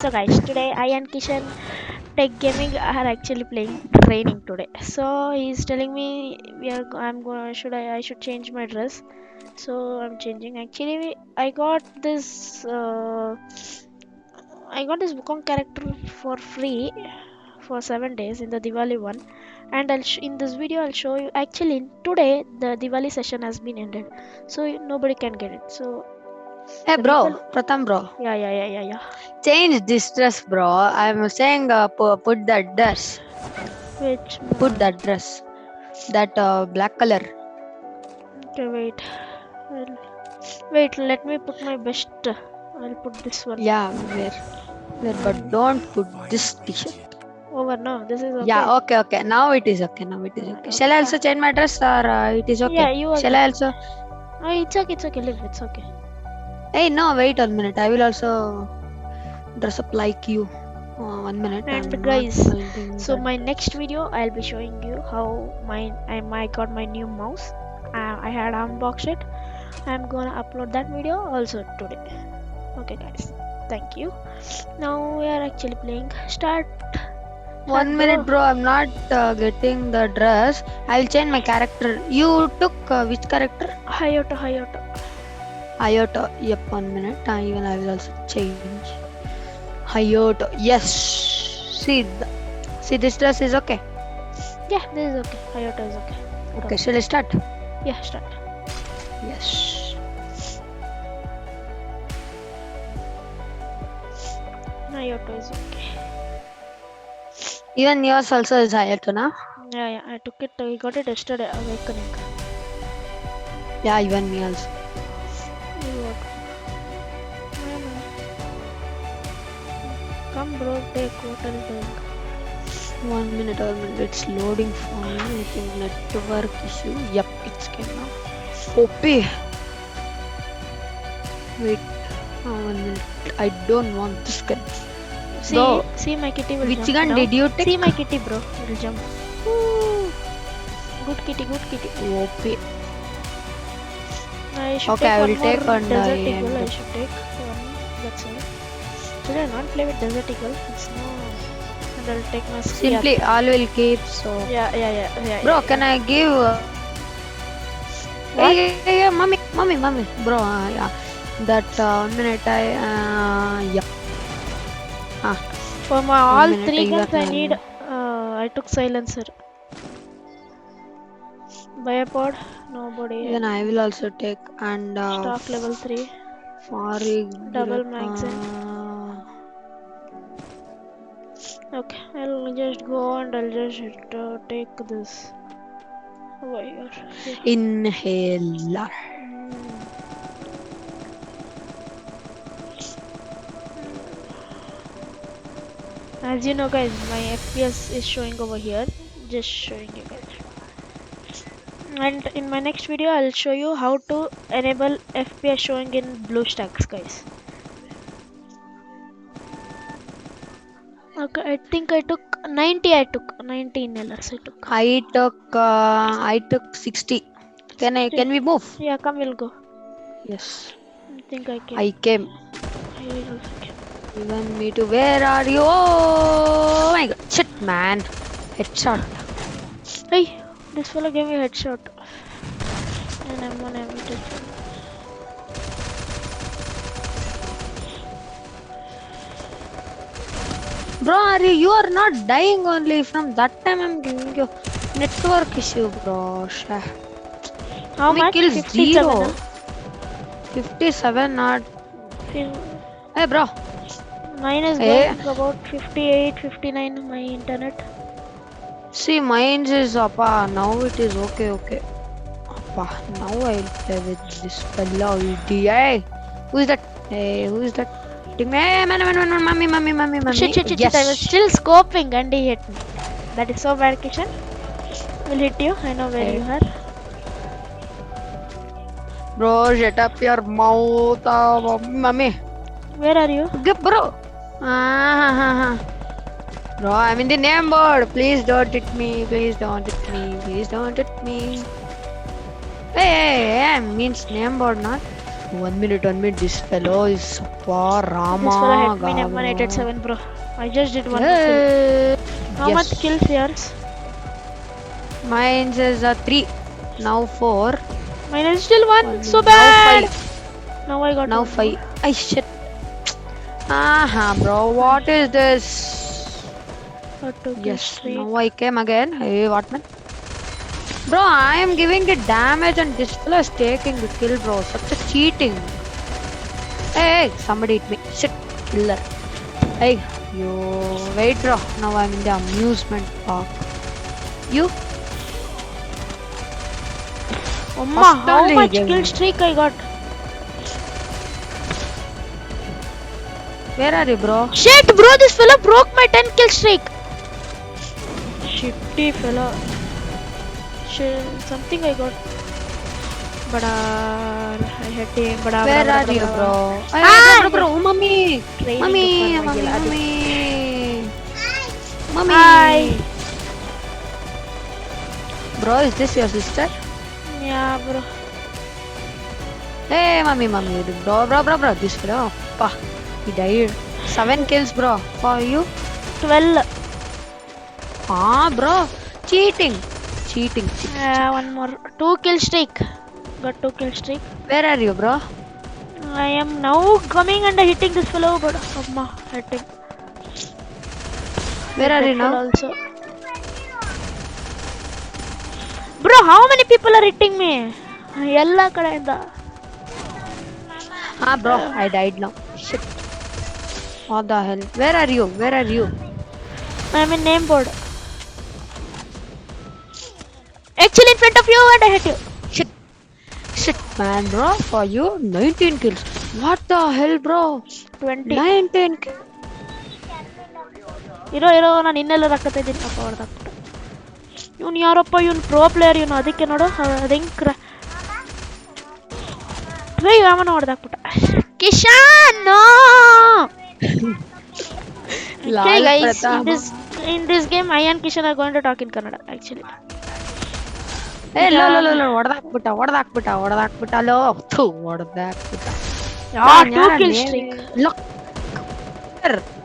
So guys, today I and Kishan Tech Gaming are actually playing training today. So he's telling me I'm going I should change my dress. So I'm changing. Actually, I got this Wukong character for free for 7 days in the Diwali one, and in this video I'll show you. Actually, today the Diwali session has been ended, so nobody can get it. So Hey the bro, people, Pratham bro, yeah. change this dress, bro. I'm saying put that dress, Which put one? that dress, that black color. Okay, wait. I'll, wait, let me put my best. I'll put this one. Yeah, but And don't put this t-shirt. over now. This is okay. Yeah, okay. Now it is okay. Now it is okay. Shall Okay. I also change my dress or it is Yeah, okay? you Shall also. I also? It's okay. It's okay. Live. It's okay. Hey, no, wait 1 minute. I will also dress up like you. 1 minute. And I'm not guys, finding so that my dress. next video, I'll be showing you how I got my new mouse. I had unboxed it. I'm gonna upload that video also today. Okay, guys. Thank you. Now we are actually playing. Start, 1 minute, bro. bro. I'm not getting the dress. I'll change my character. You took which character? Hayoto. Hayoto. Yep, 1 minute. Even I will also change. Hayoto. Yes. See, this dress is okay. Yeah, this is okay. Hayoto is okay. Okay, shall I start? Yeah, start. Yes. Hayoto is okay. Even yours also is Hayoto, na? Yeah, I took it. I got it yesterday. Awakening. Yeah, even me also. You got. Come, bro. Take what I'll take. 1 minute. It's loading for me. I think network issue. Yep, it's came now. OP. Wait. 1 minute. I don't want this gun. Bro, See my kitty will which jump gun now. did you take? See my kitty, bro. Will jump. Woo. Good kitty. OP. I should Okay, take I one will more take and I desert eagle. I end. should take one. That's all. Should I not play with desert eagle? It's no. And I'll take my Simply all will keep so. Bro, can I give? What? Hey, mommy, bro. Yeah, that 1 minute. Yeah. Ah, For my one all minute. three Even guns, I need. I took silencer. Biopod, nobody. even I will also take and Stock level 3. Farigirek. Double magazine. Okay, I'll just go and I'll just take this. Wire. Yeah. Inhaler. As you know, guys, my FPS is showing over here. Just showing you guys. And in my next video, I'll show you how to enable FPS showing in BlueStacks, guys. Okay, I think I took 90. I took 90 inhalers. I took. I took 60. Can we move? Yeah, come, we'll go. Yes. I think I can. I came. I will also can. Even me too. Where are you? Oh my god. Shit, man. Headshot. Hey, this fellow gave me a headshot. And I'm one emitted. Bro, you are not dying only from that time I'm giving you network issue, bro. How much? Kills 57, 0. huh? 57 not. Fif Hey, bro. Mine is going about 58, 59 my internet. See, mine is appa. Now it is okay. Appa, now I'll play with this fellow idiot. Who is that? Hey, who is that? Hey, man, mommy. Shit, Yes. I was still scoping and he hit me. That is so bad, Kishan. Will hit you. I know where you are. Bro, shut up your mouth, mommy. Where are you? Good, bro. Bro, I'm in the name board. Please don't hit me. Hey, means name board, not. 1 minute, 1 minute. This fellow is Rama. This fellow hit me in bro. M187, bro. I just did one kill. Hey. How much kills yours? Mine is 3. Now 4. Mine is still one. So Now bad. 5. Now I got Now one 5. more. Ay shit. Bro. What is this? Got two kills Yes. straight. Now I came again. Hey, what man? Bro, I am giving the damage and this fellow is taking the kill, bro. Such a cheating. Hey, somebody hit me. Shit, killer. Hey, you wait, bro. Now I'm in the amusement park. You? Amma, First how only much gave kill me. streak I got? Where are you, bro? Shit, bro, this fella broke my 10 kill streak. Shitty fella. Shit, something I got. Badar, I hit him. Badar, Where badar, are badar, you, badar. bro? Ah, Hey, bro. Oh, mommy. Training Mommy, the mommy, Farmagil, mommy. Mommy. Hi. Bro, is this your sister? Yeah, bro. Hey, mommy, mommy. Bro. This fellow. Pa, he died. 7 kills, bro. For you? 12. Bro. Cheating. Cheating. One more. 2 kill streak. Got 2 kill streak. Where are you, bro? I am now coming and hitting this fellow, but Amma, hitting. Where are That you now? fellow also. Bro, how many people are hitting me? ಎಲ್ಲ ಕಡೆಯಿಂದ. Bro, I died now. Shit. What the hell? Where are you? Where are you? I am in name board. Actually in front of you and I hit you. Shit, man, bro. For you, 19 kills. What the hell, bro? 20. 19 kills. ಇರೋ ನಾನು ಇನ್ನೆಲ್ಲ ರಕ್ಕತ್ತಾ ಇದ್ದೀನಿ ಅಪ್ಪ ಹೊಡೆದಾಕ್ಬಿಟ್ಟು. ಇವನು ಯಾರಪ್ಪ, ಇವನು pro player, ಇವನು ಅದಕ್ಕೆ ನೋಡು ಅದು ಹೆಂಗೆ ರಾಮನ ಹೊಡೆದಾಕ್ಬಿಟ್ಟ. Kishan no. Okay guys, in this game I and Kishan are going to talk in Kannada actually. Hey, no. ಹೊಡೆದಾಕ್ಬಿಟ್ಟ ಲೋ. ಥು, ಹೊಡೆದಾಕ್ಬಿಟ್ಟ. Two kill streak. Look.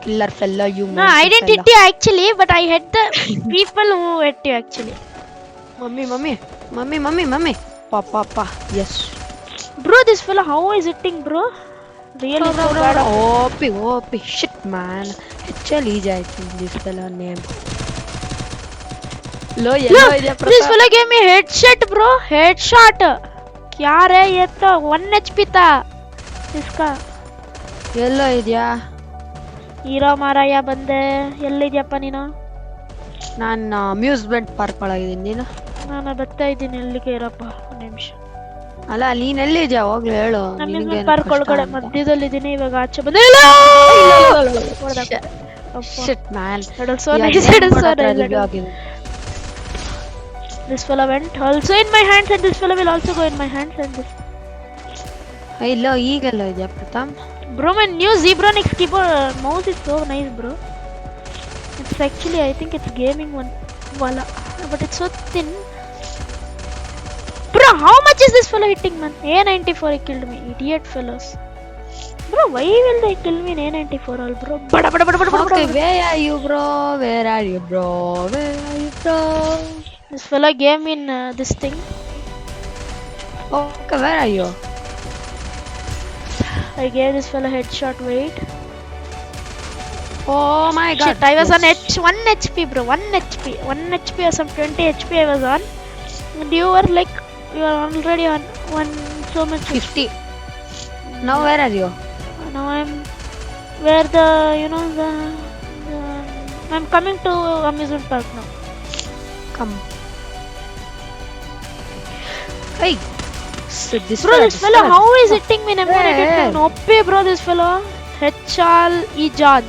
Killer fella, you No, I didn't hit you actually, but I hit the people who hit you actually. Mommy. Papa. Yes. Bro, this fella how is hitting, bro? Really so bad. OP. Shit, man. Actually, this fella name. Low, this fella gave me headshot, bro. Headshot. क्या रे ये तो 1 HP था इसका. ಎಲ್ಲೋ ಇದೆಯಾ? Hero ಮಾರಾಯ ಬಂದೆ. ಎಲ್ಲಿದ್ಯಪ್ಪ ನೀನು? ನಾನು ಅಮ್ಯೂಸ್ಮೆಂಟ್ ಪಾರ್ಕ್ ಒಳಗಿದ್ದೀನಿ. ನೀನು? ನಾನು ಬರ್ತಾ ಇದ್ದೀನಿ. ಎಲ್ಲಿಗೆ ಇರಪ್ಪ ಒಂದು ನಿಮಿಷ. ಅಲ್ಲ ನೀನ್ ಎಲ್ಲಿದ್ಯಾ ಹೋಗ್ಲು ಹೇಳು. ಅಮ್ಯೂಸ್ಮೆಂಟ್ ಪಾರ್ಕ್ ಒಳಗಡೆ ಮಧ್ಯದಲ್ಲಿ ಇದ್ದೀನಿ. ಇವಾಗ ಆಚೆ ಬಂದೆ. Shit, man. So nice. This fella went also in my hands and this fella will also go in my hands and this. ಇಲ್ಲ ಈಗೆಲ್ಲ ಇದೆಯಾ ಪ್ರಥಮ್? Bro, my new Zebronics keyboard mouse is so nice, bro. It's actually, I think it's gaming one, voila, but it's so thin. Bro, how much is this fellow hitting, man? A94 he killed me, idiot fellows. Bro, why will they kill me in A94 all, bro? Okay, where are you, bro? This fellow gave me in this thing. Okay, where are you? I gave this fellow headshot. Wait. Oh my god. Shit, I was on 1 HP, bro. 1 HP or some 20 HP I was on. And you were like, you are already on so much 50. Now where are you? Now I'm where the I'm coming to amusement park now. Come. Hey. So this fellow how is hitting me? I'm gonna get him. OP, bro, this fellow. Hechal Ijaj.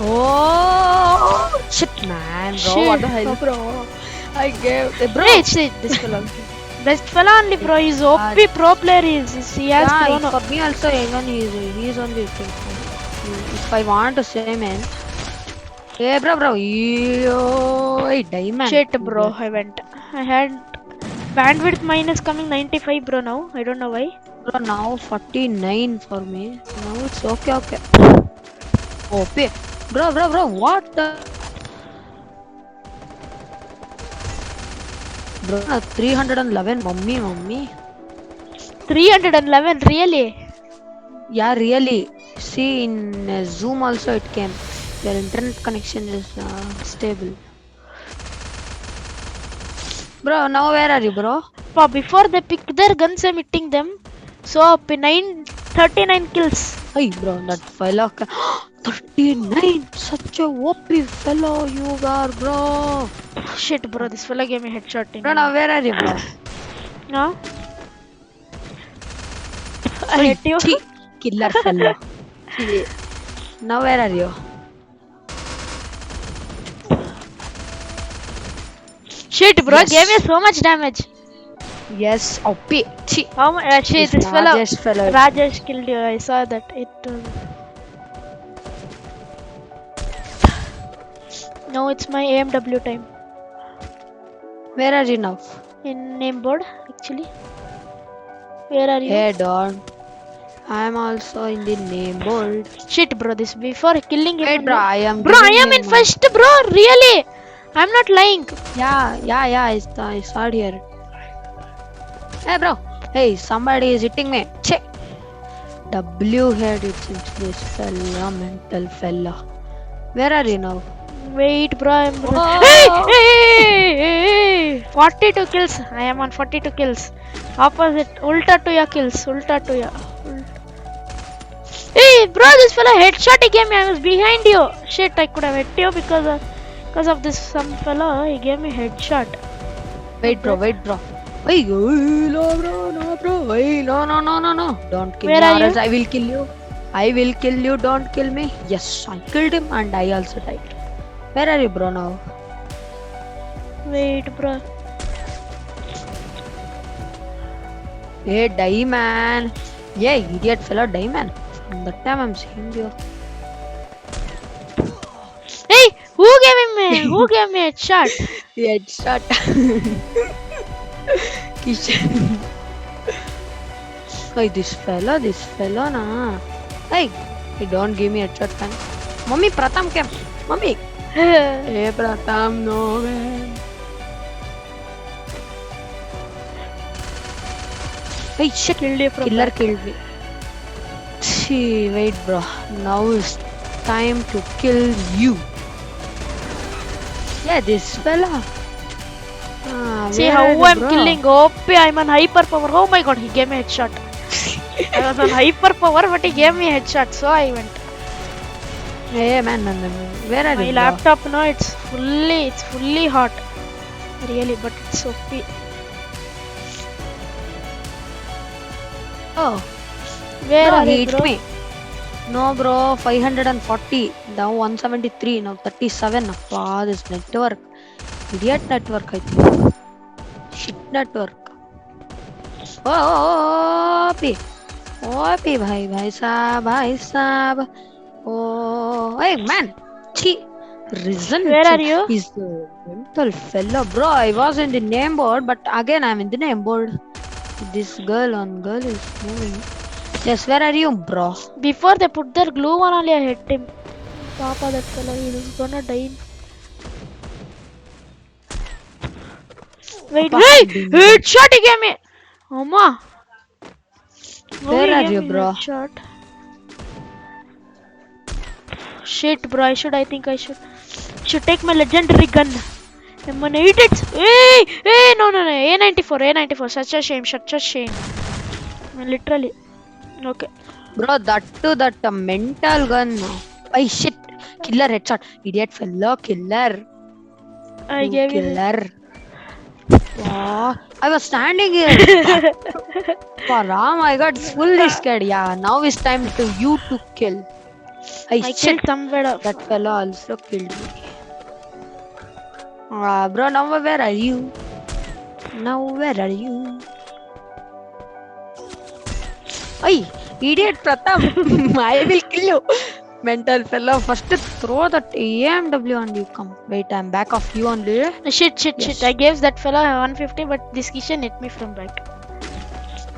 Oh shit, man, bro. Shit. What the hell, bro? I gave bro. Hey, this fellow. Best fellow only, bro. He's OP pro player. He has chrono. For me also, even he's on the thing. If I want to say, man. Hey, bro. Hey, diamond. Shit, bro. I Bandwidth mine is coming 95, bro. Now I don't know why. Bro, now 49 for me. Now it's okay. Okay. Bro, what the? Bro, 311, mummy. 311, really? Yeah, really. See, in Zoom also it came. Your internet connection is stable. Bro, now where are you, bro? Before they pick their guns, I'm hitting them. So up 39 kills. Hey, bro, that fellow. 39! Such a OP fellow you are, bro. Shit, bro. This fella gave me headshot. Bro, now where are you, bro? No? I Hey, hit you. killer fellow. Now where are you? Shit, bro. Yes. Gave me so much damage. Yes, OP. How much? Shit, this Rajesh fellow. Rajesh killed you. I saw that. No, it's my AMW time. Where are you now? In name board, actually. Where are you? Hey, Don. I'm also in the name board. Shit, bro. This before killing him. Wait, bro, I am. Bro, I am in first, bro. Really? I'm not lying. Yeah. I saw it here. Hey, bro. Hey, somebody is hitting me. Che. W head, it's this fella, mental fella. Where are you now? Wait, bro. I'm. Oh. Hey! 42 kills. I am on 42 kills. Opposite. Ulta to your kills. Ulta to your. Hey, bro, this fella headshot he gave me. I was behind you. Shit, I could have hit you because of this some fella. He gave me headshot. Wait, bro. Hey, no, bro. Hey, no. Don't kill Where me, are or else you? I will kill you. Don't kill me. Yes, I killed him, and I also died. Where are you, bro, now? Wait, bro. Hey, die, man. Yeah, idiot fella, die, man. From that time, I'm seeing you. Hey, who gave me a shot? Headshot. Kishan. Hey, this fella, na. Hey, don't give me a shot, man. Mommy, Pratham came. Mommy. Hey, Pratham, no, man. Hey, shit. Killer killed me. See, wait, bro. Now it's time to kill you. Yeah, this fella. See how I'm killing. OP, I'm on hyper power. Oh my god, he gave me a headshot. I was on hyper power, but he gave me a headshot, so I went. Hey, man. Where are My you? laptop now it's fully hot. Really, but it's OP. Oh, Where bro, are he you, hit bro? me. No, bro, 540. Now 173. Now 37. Wow, this network. Idiot network, I think. Shit network. Oh, bhai sahab. Oh, hey, man. Risen. Where are you? He's the mental fella, bro. I was in the name board, but again I'm in the name board. This girl is moving. Yes, where are you, bro? Before they put their glue on, only I hit him. Papa, that fella, he was gonna die. Wait, headshot he gave me. Oma. Where are you, bro? Headshot. Shit, bro. I think I should take my legendary gun. I'm gonna eat it. Hey, no. A94. Such a shame. Literally. Okay. Bro, that mental gun. Ay, shit. Killer headshot. Idiot fellow, killer. I gave you. Killer. Oh, I was standing here. Ram, I got fully scared. Yeah, now it's time to you to kill. I killed somewhere. That fellow also killed me. Bro, now where are you? Hey, idiot Pratham. I will kill you. Mental fellow. First throw that AMW and you come. Wait, I'm back of you only. Shit. Yes. I gave that fella 150, but this kitchen hit me from back.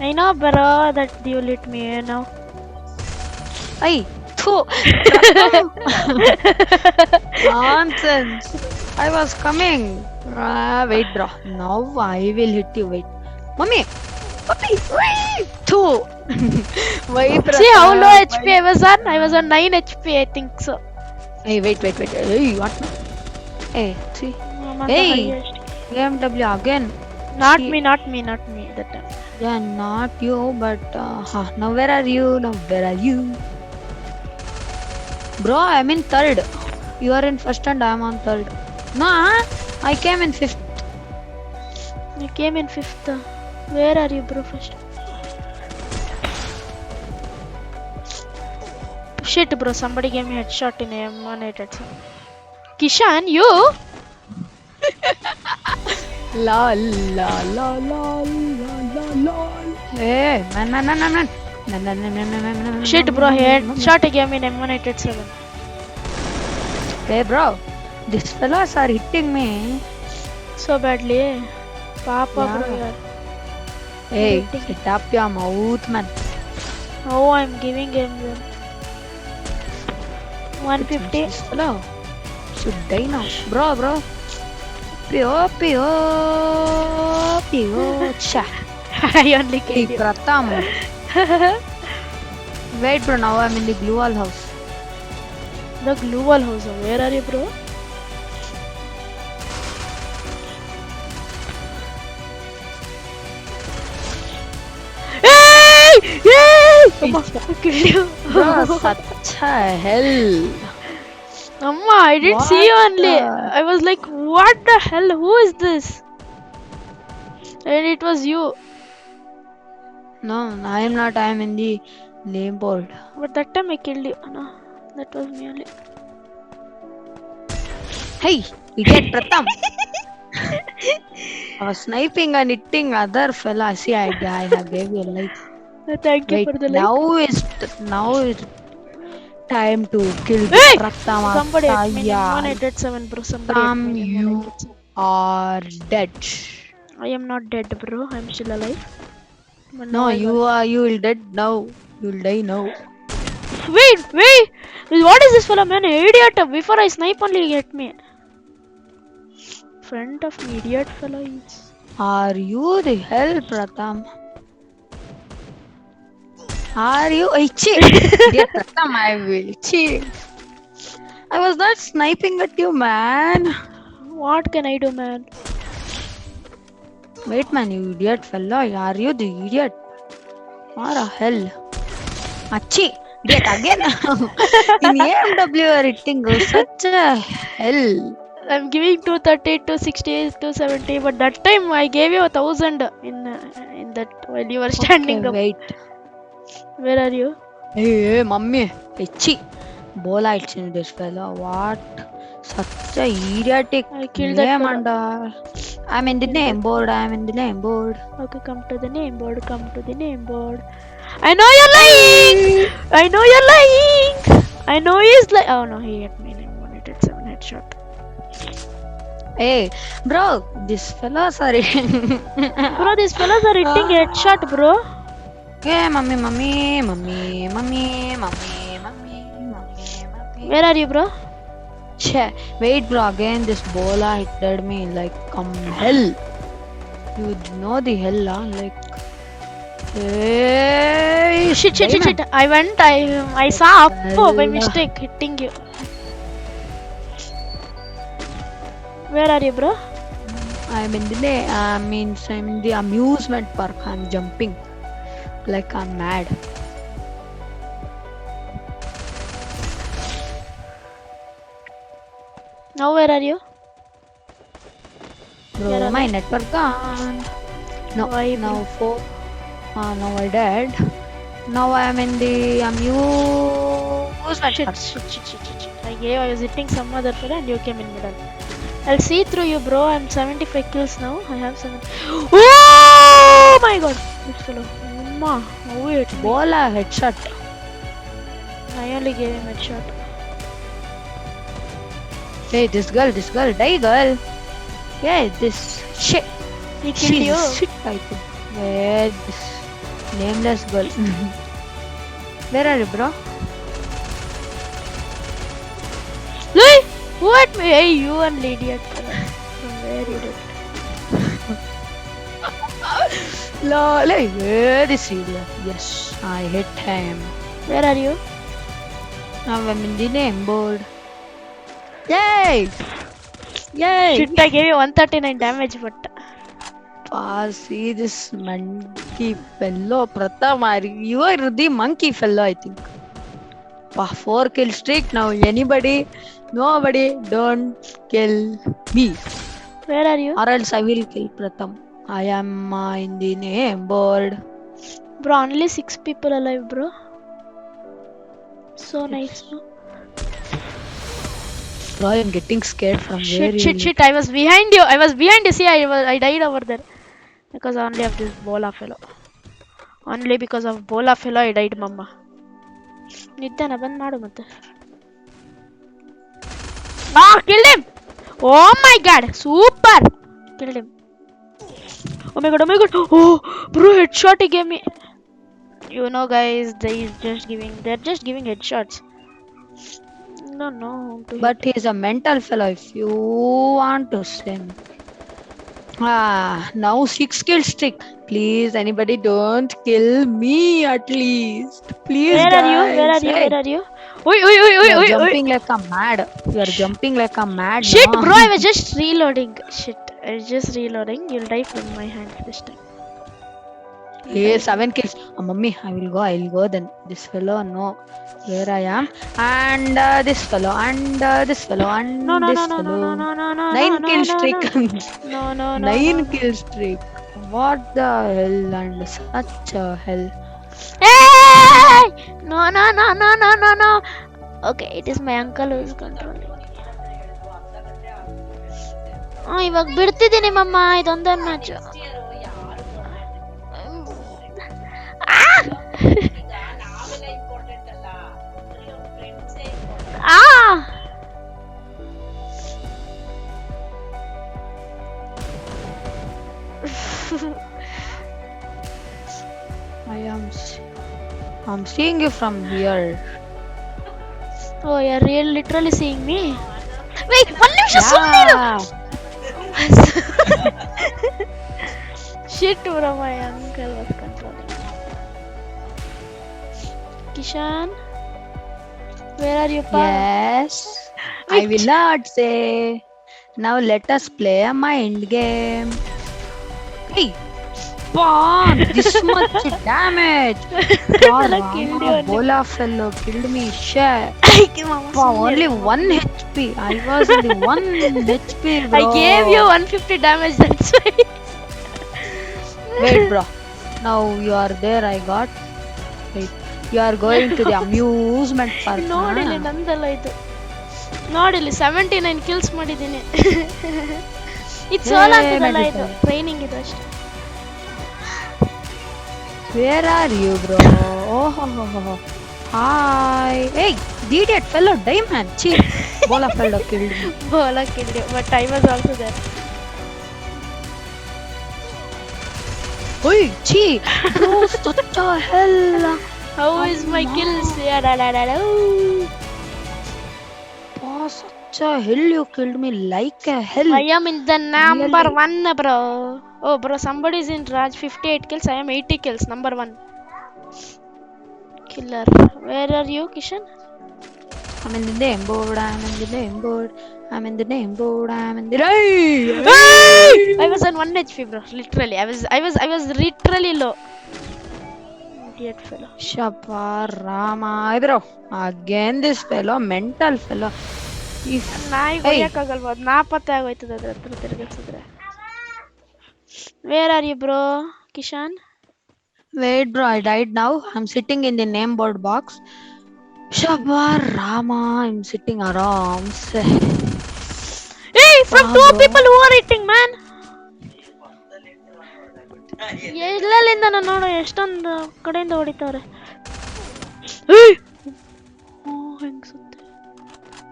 I know, bro, that you lit me now. Ay, thu. Nonsense. I was coming. Wait, bro. Now I will hit you. Wait. Mommy. Puppy. Wait. Thu. Why, See how low Pratap? HP I was on? I was on 9 HP, I think so. Hey, wait. Hey, what? Hey, see. I'm on the Hey, highest. AMW again. Not See. me that time. Yeah, not you, but now where are you? Bro, I'm in third. You are in first and I'm on third. No, I came in fifth. You came in 5th. Where are you, bro, first? Shit, bro, somebody gave me a headshot in M188. Kishan, you? Lol, lol, lol, lol, lol, lol. Hey, man. Shit, bro, headshot he gave me in M187. Hey, bro, these fellows are hitting me. So badly. Papa, Yeah. bro, yeah. Hey, Hitting. shut up your mouth, man. Oh, I'm giving him 150. This fellow should die now. Bro. Pio. Cha. I only Hey, killed you. Pratham. Wait, bro, now I'm in the glue wall house. The glue wall house. Where are you, bro? Hey! Amma, I killed you. Bro, such a hell. Amma, I didn't see you What only. the- I was like, what the hell? Who is this? And it was you. No, I am not. I am in the name board. But that time I killed you. No, that was me only. Hey, idiot Pratham. I was sniping and hitting other fella. See, I have gave you a like. Thank you Wait, for the like. now is time to kill the Hey! Pratham. Somebody hit me in Yeah, 187, bro. Somebody hit me in you 187. are dead. I am not dead, bro. I'm still alive. But No, now I got... you will dead now. You will die now. Wait! What is this fella, man? Idiot! Before I snipe only hit me. Friend of me, idiot fella is... Are you the hell, Pratham? Are you? Idiot Pratham, I will cheat. I was not sniping at you, man. What can I do, man? Wait, man, you idiot fellow. Are you the idiot? What a hell? Achi, idiot again. In AMW, you are hitting such a hell. I'm giving 230, 260, 270, but that time I gave you 1,000 in that while you were standing Okay, up. wait. Where are you? Hey, mummy. Ichi. Bola in this fellow. What? Such a idiotic I killed that name fella. and I'm in the name board. Okay, come to the name board. I know you're lying! I know he's like... Oh no, he hit me in 187 headshot. Hey, bro, this fellow, sorry. Bro, these fellas are hitting headshot, bro. Yeah, mummy. Where are you, bro? Che, wait, bro, again this bola hit me like hell. You know the hell, like. Hey, Shit. diamond. I saw up by Well, mistake hitting you. Where are you, bro? I'm in the amusement park. I'm jumping like I'm mad. Now where are you? Bro, Where are my you? network gone. No, Why, bro? now four. Now I dead. Now I am in the amusement Shit. I was hitting some other fella and you came in middle. I'll see through you, bro. I'm 75 kills now. I have 70. Oh my god! This fellow. Umma. Wait. Bola headshot. I only gave him a shot. Hey, this girl, die girl. Yeah, this shit. He killed She's you. a shit, I think. Where this nameless girl? Where are you, bro? Hey, who at me? Hey, you and idiot. From where you did? Lol, hey, where is he? Yes, I hit him. Where are you? Now I'm in the name board. Yay! Yay! Shit, I gave you 139 damage, but See this monkey fellow, Pratham. You are the monkey fellow, I think. 4 kill streak now. Anybody, nobody, don't kill me. where are you? Or else I will kill Pratham. I am in the name board. Bro, only 6 people alive, bro. So nice, no? Bro, I'm getting scared from where you Shit, I was behind you. See, I died over there. Because only of this bola fellow. Only because of bola fellow I died, mama. ನಿದ್ದೆನ ಬಂದ್ ಮಾಡು ಮತ್ತೆ. Killed him! Oh my god, super! Killed him. Oh my god. Oh, bro, headshot he gave me. You know, guys, they're just giving headshots. No. But he's a mental fellow if you want to say. Now 6 kill streak. Please, anybody don't kill me at least. Please, Where guys. Where are you? You're jumping like a mad. You're jumping like a mad. Shit, no? bro, I was just reloading. You'll die from my hand this time. Hey, 7 kills. Mummy, I'll go then. This fellow, no. Where I am. And this fellow, and this fellow, and this fellow. 9 kill streak. No. 9 kill streak. What the hell? And such a hell. Hey! No. Okay, it is my uncle who is controlling. ಇವಾಗ ಬಿಡ್ತಿದ್ದೀನಿ ಮಮ್ಮ ಇದೊಂದೇ match. I'm seeing you from here. Oh, you're literally seeing me? Wait, one ನಿಮಿಷ ಸುಮ್ಮನೆ ಇರು. Shit, bro, my uncle was controlling. Kishan, where are you, pa? Yes, I will not say. Now let us play a mind game. Hey, Bon, this much damage. Bola fellow killed me. Shit. Only 1 HP. I was only 1 HP, bro. I gave you 150 damage, that's why. Wait, bro. Now you are there, I got. Wait. You are going to the amusement park. ನೋಡಿಲ್ಲಿ ನಂದಲ್ಲ ಇದು. ನೋಡಿಲ್ಲಿ 79 kills ಮಾಡಿದ್ದೀನಿ. ಇದು solo ಅಂತದಲ್ಲ ಇದು. Training ಇದು ಅಷ್ಟೇ. Where are you, bro? Oh. Hi. Hey, the idiot fellow, die man. Chill. Bola fellow killed me. Bola killed you, but I was also there. Oi, chi. Bro, such a hell. How is my kills? Oh, such a hell, you killed me like a hell. I am in the number 1, bro. Oh, bro, somebody is in Raj 58 kills. I am 80 kills. Number 1. Killer. Where are you, Kishan? I'm in the name board. I'm in the name board. Hey! I was on 1 HP, bro. Literally, I was literally low. Idiot fellow. Shapa Rama. Bro, again this fellow, mental fellow. ನಾಯಿಗೆ ಹೊಡಿಯಕ್ಕಾಗಲ್ವಾ? ಅದು ನಾಪತ್ತೆ ಆಗೋಯ್ತದೆ ಅದ್ರ ಹತ್ರ ತಿರುಗಿಸಿದ್ರೆ. Where are you, bro? Kishan? Wait, bro, I died now. I'm sitting in the name board box. Shaba Rama, I'm sitting around. Hey, from 2 people who are eating, man. ಎಲ್ಲೆಲ್ಲಿಂದ ನೋಡು ಎಷ್ಟೊಂದು ಕಡೆಯಿಂದ ಹೊಡಿತಾವ್ರೆ. ಸುತ್ತೆ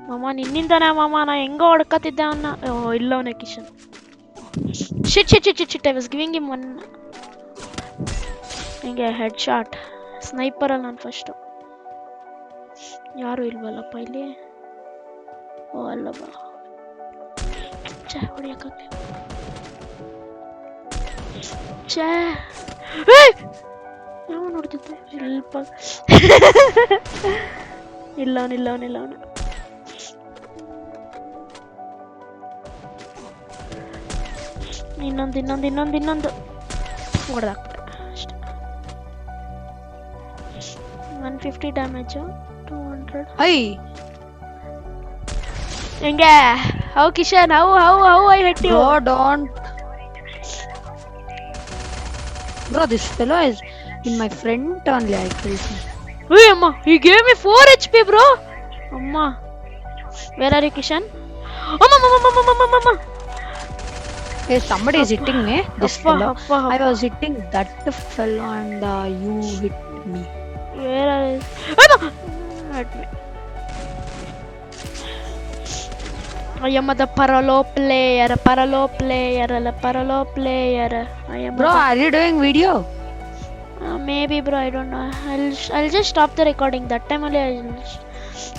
ಮಾಮ ನಿನ್ನಿಂದಾನೆ ಮಾಮ ನಾ ಹೆಂಗೋ ಹೊಡ್ಕತ್ತಿದ್ದೆ ಅವನ್ನ ಇಲ್ಲವನೇ Kishan shit I was giving him one ಹಿಂಗೆ ಹೆಡ್ ಶಾಟ್ ಸ್ನೈಪರಲ್ಲಿ ನಾನು ಫಸ್ಟು ಯಾರು ಇಲ್ವಲ್ಲಪ್ಪ ಇಲ್ಲಿ ಓ ಅಲ್ಲಪ್ಪ ಛೇ ಹೊಡಿಯೋಕ್ಕಾಗಲಿ ಛೇ ಯಾವ ನೋಡ್ತಿದ್ದೆ ಸ್ವಲ್ಪ ಇಲ್ಲವನು ಇನ್ನೊಂದು ಹೊಡೆದಾಕ್ಬಿಟ್ಟೆ ಅಷ್ಟೇ 150 ಡ್ಯಾಮೇಜು 200 Hey, ಹೆಂಗೆ how Kishan how I hate you bro, don't. Bro, this fellow is in my front only. I killed him. Hey amma, he gave me 4 HP bro. Amma, where are you Kishan? Amma. Hey, somebody is hitting me. This fellow. Appa. I was hitting that fellow and you hit me. Where are you? Amma, hurt me. I am the paralo player. I am Bro, are you doing video? maybe bro, I don't know. I'll just stop the recording. That time only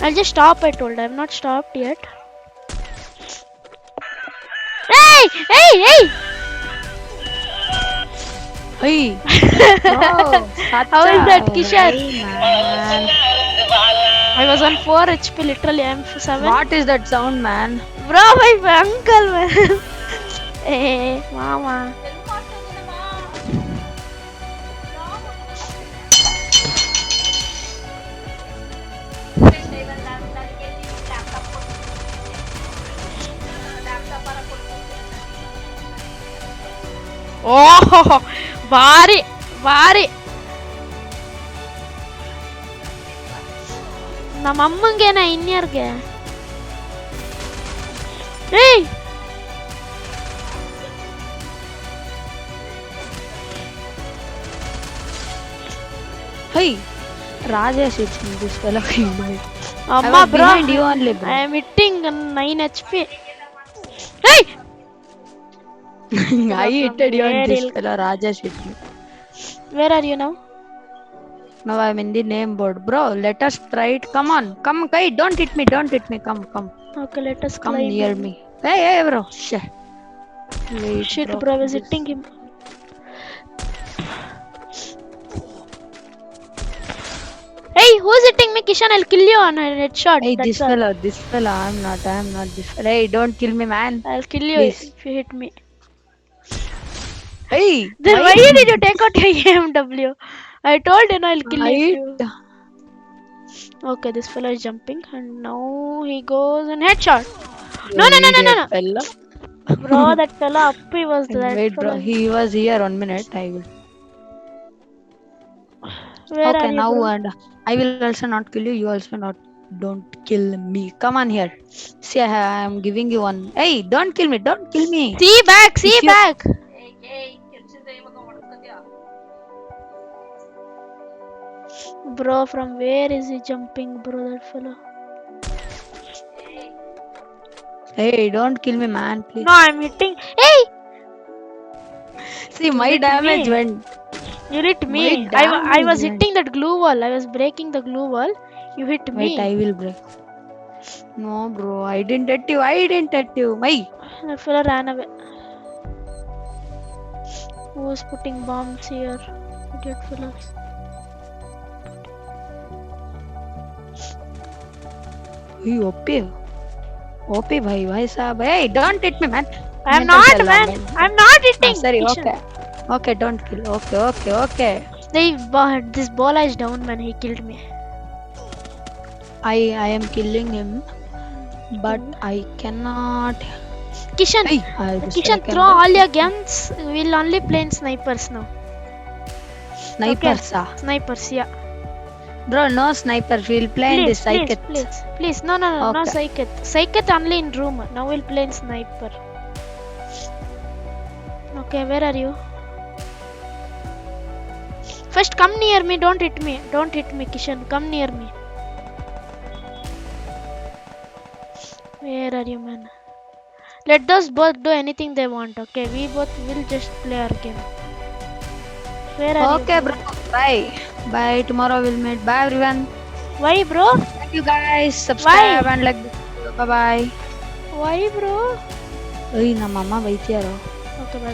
I'll just stop. I told. I've not stopped yet. Hey! Hey. Bro, How is that, Kishan? Hey, man. I was on 4 HP literally. I'm 7. What is that sound, man? Bro, my uncle man. Hey, mama. Oh, ಭಾರಿ ನಮ್ಮ ಅಮ್ಮಂಗೇನ ಇನ್ಯಾರ್ಗೆ ಏಯ್ Hey, Rajesh, it's me, this fellow. ಅಮ್ಮ bro, behind you only, bro. I am hitting 9 HP. Hey! I hit you and this fellow Rajesh hit me. Where are you now? Now I'm in the name board. Bro, let us try it. Come on. Come, Kai, don't hit me. Come. Okay, let us Come climb. near me. Hey, bro. Wait, Shit, bro, I was hitting him. Hey, who's hitting me? Kishan, I'll kill you on a headshot. Hey, That's this all. fellow. I'm not this fellow. Hey, don't kill me, man. I'll kill you Please. if you hit me. Hey. Then why did you take out your AMW? I told you I'll kill you. Okay, this fellow is jumping and now he goes and headshot. No. Fellow. Bro, that fellow up he was that Wait, bro. fellow. He was here 1 minute. I will. Where Okay, are you, now bro? and I will also not kill you. You also not. Don't kill me. Come on here. See, I am giving you one. Hey, don't kill me. See back. Bro, from where is he jumping, bro, that fellow? Hey, don't kill me, man, please. No, I'm hitting. Hey! See, my damage went. You hit me. I was hitting that glue wall. I was breaking the glue wall. You hit me. Wait, I will break. No, bro, I didn't hit you. My. That fellow ran away. Who was putting bombs here? Idiot fellows. Hey, OP, bhai sahab. Hey, don't hit me, man. I'm not, man. I'm not hitting. Sorry, Kishan. okay, don't kill. Okay. This ball is down, man. He killed me. I am killing him, but I cannot. Kishan, Hey, Kishan, throw all your guns. We'll only play in snipers now. Snipers, Snipers, yeah. Bro, no snipers. We'll play in this psychic. Please. No, no Okay. psychic. Psychic only in room. Now we'll play in sniper. Okay, where are you? First, come near me. Don't hit me, Kishan. Come near me. Where are you, man? Let those both do anything they want, okay? We both will just play our game. Where are you, Okay, bro? bro. Bye. Bye. Tomorrow we'll meet. Bye, everyone. Why, bro? Thank you, guys. Why? Subscribe and like this video. Bye bye. Why, bro? Hey, ನಮ್ಮ ಅಮ್ಮ ಬೈತಿಯಾರೋ Okay, bye.